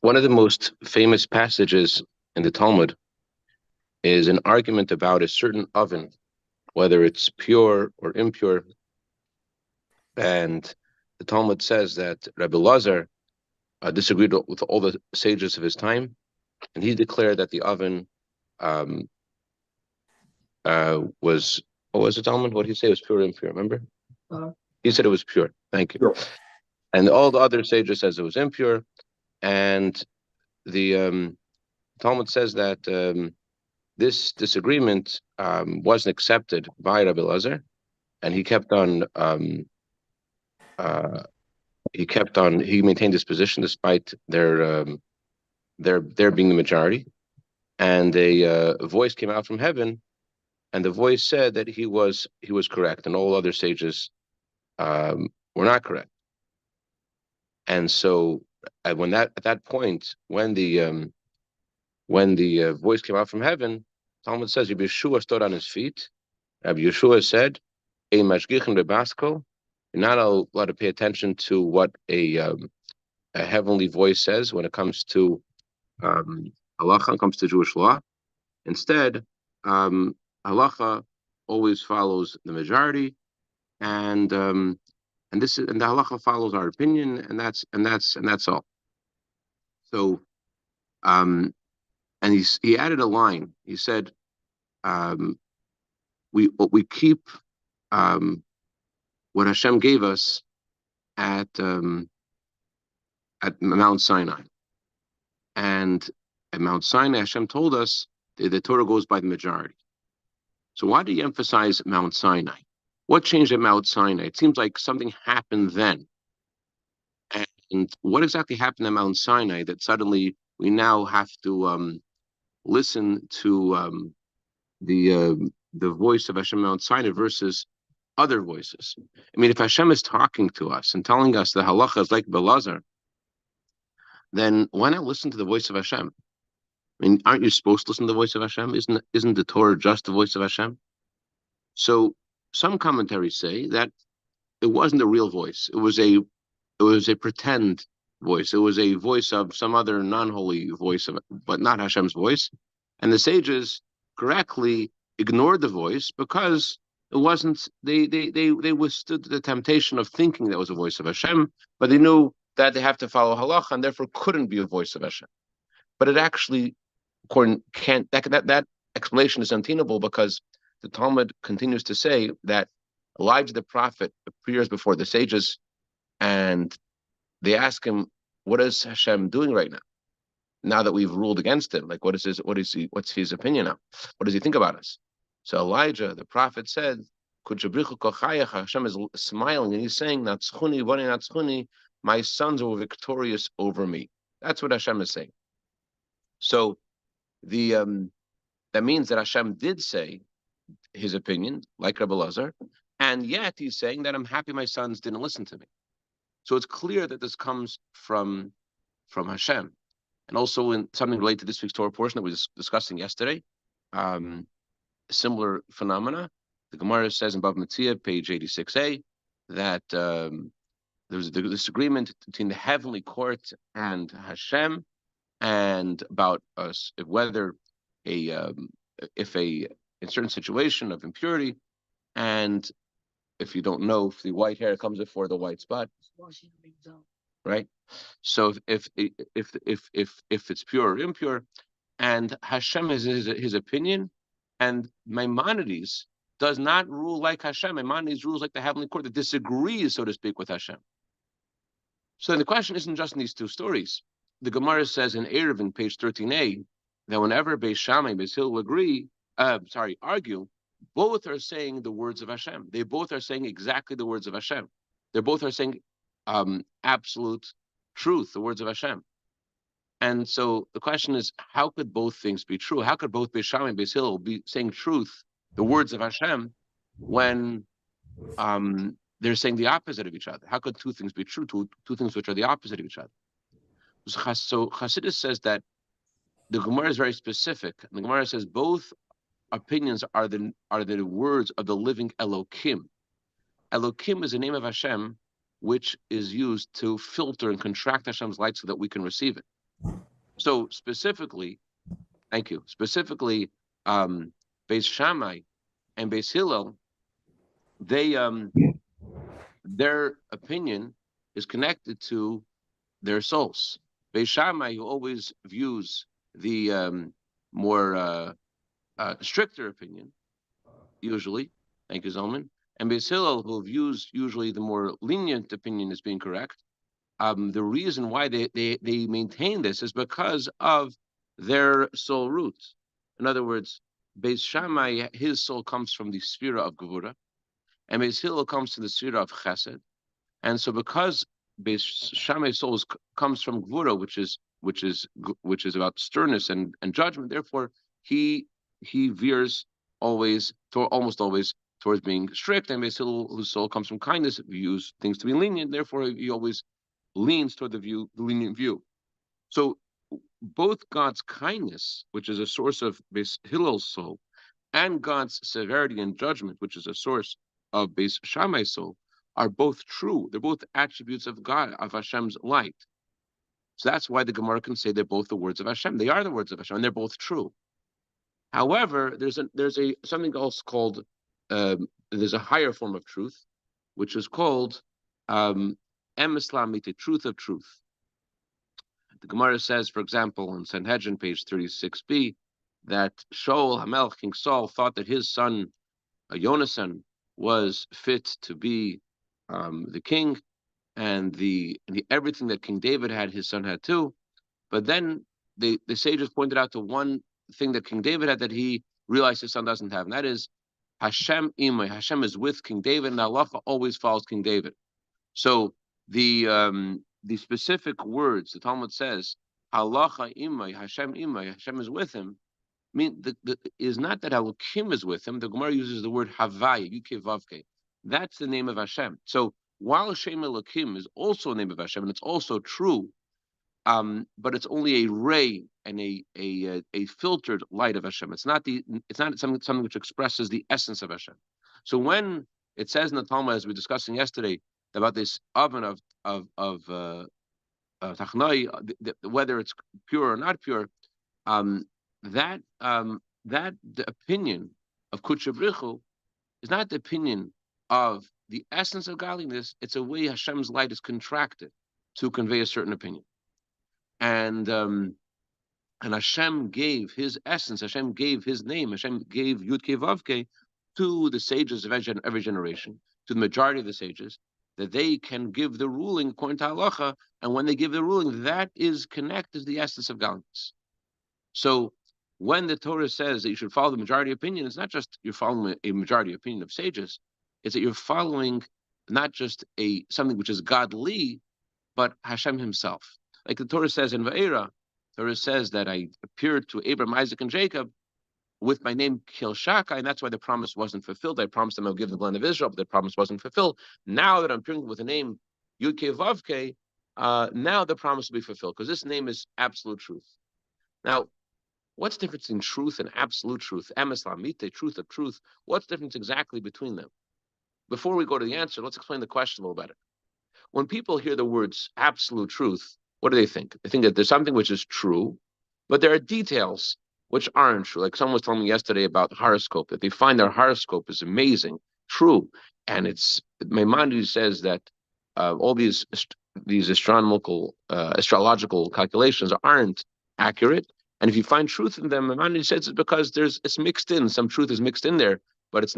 One of the most famous passages in the Talmud is an argument about a certain oven, whether it's pure or impure. And the Talmud says that Rabbi Lazar disagreed with all the sages of his time, and he declared that the oven um, was, what was the Talmud? What did he say? It was pure or impure, remember? He said it was pure. Thank you. Sure. And all the other sages says it was impure. And the Talmud says that this disagreement wasn't accepted by Rabbi Lazar, and he maintained his position despite their being the majority. And a voice came out from heaven, and the voice said that he was correct, and all other sages were not correct. And so, at that point, when the voice came out from heaven, Talmud says Rabbi Yeshua stood on his feet. Rabbi Yeshua said, "A mashgichin bebasko." You're not allowed to pay attention to what a heavenly voice says when it comes to halacha, when it comes to Jewish law. Instead, halacha always follows the majority, and the halacha follows our opinion, and that's all. So, and he added a line. He said, we keep what Hashem gave us at Mount Sinai, and at Mount Sinai, Hashem told us that the Torah goes by the majority. So why do you emphasize Mount Sinai? What changed at Mount Sinai? It seems like something happened then. And what exactly happened at Mount Sinai that suddenly we now have to listen to the voice of Hashem Mount Sinai versus other voices? I mean, if Hashem is talking to us and telling us the halacha is like Belazar, then why not listen to the voice of Hashem? I mean, aren't you supposed to listen to the voice of Hashem? Isn't the Torah just the voice of Hashem? So some commentaries say that it wasn't a real voice. It was a pretend voice. It was a voice of some other non-holy voice, but not Hashem's voice. And the sages correctly ignored the voice because it wasn't. They withstood the temptation of thinking that was a voice of Hashem, but they knew that they have to follow halacha and therefore couldn't be a voice of Hashem. But it actually that explanation is untenable because the Talmud continues to say that Elijah the prophet appears before the sages, and they ask him, "What is Hashem doing right now? Now that we've ruled against him, like what's his opinion now? What does he think about us?" So Elijah the prophet said, Hashem is smiling and he's saying, "Natzchuni, vani natzchuni, my sons were victorious over me." That's what Hashem is saying. So that means that Hashem did say his opinion, like Rabbi Lazar, and yet he's saying that I'm happy my sons didn't listen to me. So it's clear that this comes from Hashem. And also in something related to this week's Torah portion that we were discussing yesterday, similar phenomena. The Gemara says in Bava Metzia, page 86a, that there's a disagreement between the heavenly court and Hashem, and about us whether if in certain situation of impurity, and if you don't know if the white hair comes before the white spot, right? So if it's pure or impure, and Hashem has his opinion, and Maimonides does not rule like Hashem. Maimonides rules like the heavenly court that disagrees, so to speak, with Hashem. So the question isn't just in these two stories. The Gemara says in Eruvin, page 13a, that whenever Beis Shammai and Beis Hillel argue, both are saying the words of Hashem. They both are saying exactly the words of Hashem. They both are saying absolute truth, the words of Hashem. And so the question is, how could both things be true? How could both Beis Shammai and Beis Hillel be saying truth, the words of Hashem, when they're saying the opposite of each other? How could two things be true, two things which are the opposite of each other? So Chassidus says that the Gemara is very specific. And the Gemara says both opinions are the words of the living Elokim. Elokim is the name of Hashem, which is used to filter and contract Hashem's light so that we can receive it. So specifically, thank you. Specifically, Beis Shammai and Beis Hillel, they their opinion is connected to their souls. Beis Shammai, who always views the more stricter opinion, usually, thank you, Zalman, and Beis Hillel, who views usually the more lenient opinion as being correct. The reason why they maintain this is because of their soul roots. In other words, Beis Shammai, his soul comes from the sphere of Gevura, and Beis Hillel comes to the sphere of Chesed. And so, because Beis Shammai's soul comes from Gvura, which is about sternness and judgment, therefore he veers almost always towards being strict, and Beis Hillel, whose soul comes from kindness, views things to be lenient. Therefore, he always leans toward the lenient view. So, both God's kindness, which is a source of Beis Hillel's soul, and God's severity and judgment, which is a source of Beis Shammai's soul, are both true. They're both attributes of God, of Hashem's light. So that's why the Gemara can say they're both the words of Hashem. They are the words of Hashem, and they're both true. However, there's something else called there's a higher form of truth, which is called the truth of truth. The Gemara says, for example, in Sanhedrin, page 36b, that Shaul Hamelch, King Saul, thought that his son Yonasan was fit to be the king, and the everything that King David had, his son had too. But then the sages pointed out to one thing that King David had that he realized his son doesn't have, and that is Hashem imay. Hashem is with King David, and halacha always follows King David. So the specific words the Talmud says halacha imay, Hashem is with him. I mean, is not that Elokim is with him. The Gemara uses the word Havai, Yukei Vavke. That's the name of Hashem. So while Shem Elokim is also a name of Hashem, and it's also true, but it's only a ray and a filtered light of Hashem. It's not something which expresses the essence of Hashem. So when it says in the Talmud, as we were discussing yesterday, about this oven of Tachnai, whether it's pure or not pure, that the opinion of Kutchabrichu is not the opinion of the essence of godliness. It's a way Hashem's light is contracted to convey a certain opinion. And Hashem gave his essence, Hashem gave his name, Hashem gave Yudke Vavke to the sages of every generation, to the majority of the sages, that they can give the ruling according to halacha, and when they give the ruling, that is connected to the essence of godliness. So when the Torah says that you should follow the majority opinion, it's not just you're following a majority opinion of sages, it's that you're following not just something which is godly, but Hashem himself. Like the Torah says in Va'era, Torah says that I appeared to Abraham, Isaac, and Jacob with my name Kilshaka, and that's why the promise wasn't fulfilled. I promised them I'll give the land of Israel, but the promise wasn't fulfilled. Now that I'm appearing with the name Yudke Vavke, now the promise will be fulfilled, because this name is absolute truth. Now, what's the difference in truth and absolute truth? Emes lamite, truth of truth. What's the difference exactly between them? Before we go to the answer, let's explain the question a little better. When people hear the words absolute truth, what do they think? They think that there's something which is true, but there are details which aren't true. Like someone was telling me yesterday about horoscope, that they find their horoscope is amazing, true, and it's Maimonides says that all these astrological calculations aren't accurate, and if you find truth in them, Maimonides says it's because it's mixed in. Some truth is mixed in there, but it's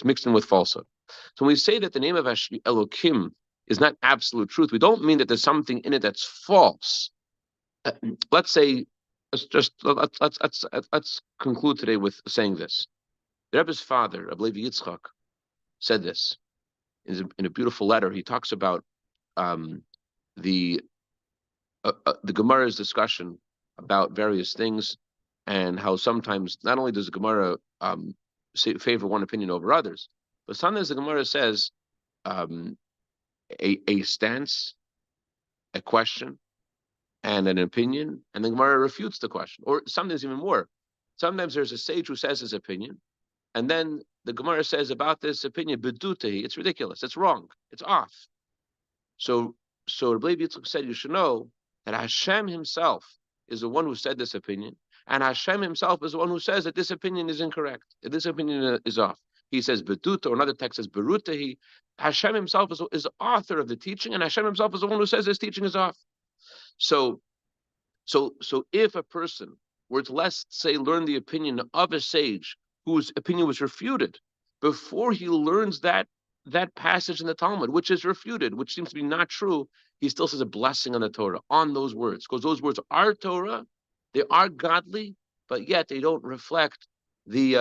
mixed in with falsehood. So when we say that the name of Elokim is not absolute truth, we don't mean that there's something in it that's false. Let's conclude today with saying this. The Rebbe's father, Rabbi Levi Yitzchak, said this in a beautiful letter. He talks about the Gemara's discussion about various things, and how sometimes not only does the Gemara favor one opinion over others, but sometimes the Gemara says a stance, a question, and an opinion, and the Gemara refutes the question. Or sometimes even more. Sometimes there's a sage who says his opinion, and then the Gemara says about this opinion, bedutehi, it's ridiculous, it's wrong, it's off. So Rabbi Yitzchak said, you should know that Hashem himself is the one who said this opinion, and Hashem himself is the one who says that this opinion is incorrect, that this opinion is off. He says beduta, or another text says berutahi. Hashem himself is the author of the teaching, and Hashem himself is the one who says this teaching is off. So if a person were to, let's say, learn the opinion of a sage whose opinion was refuted, before he learns that passage in the Talmud, which is refuted, which seems to be not true, he still says a blessing on the Torah, on those words, because those words are Torah, they are godly, but yet they don't reflect the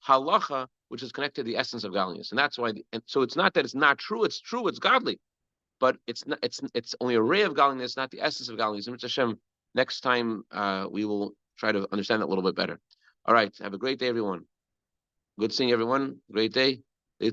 halacha, which is connected to the essence of godliness. And that's why, and so it's not that it's not true, it's true, it's godly, but it's not, it's only a ray of godliness, not the essence of godliness. And Hashem, next time we will try to understand that a little bit better. All right, have a great day, everyone. Good seeing everyone. Great day.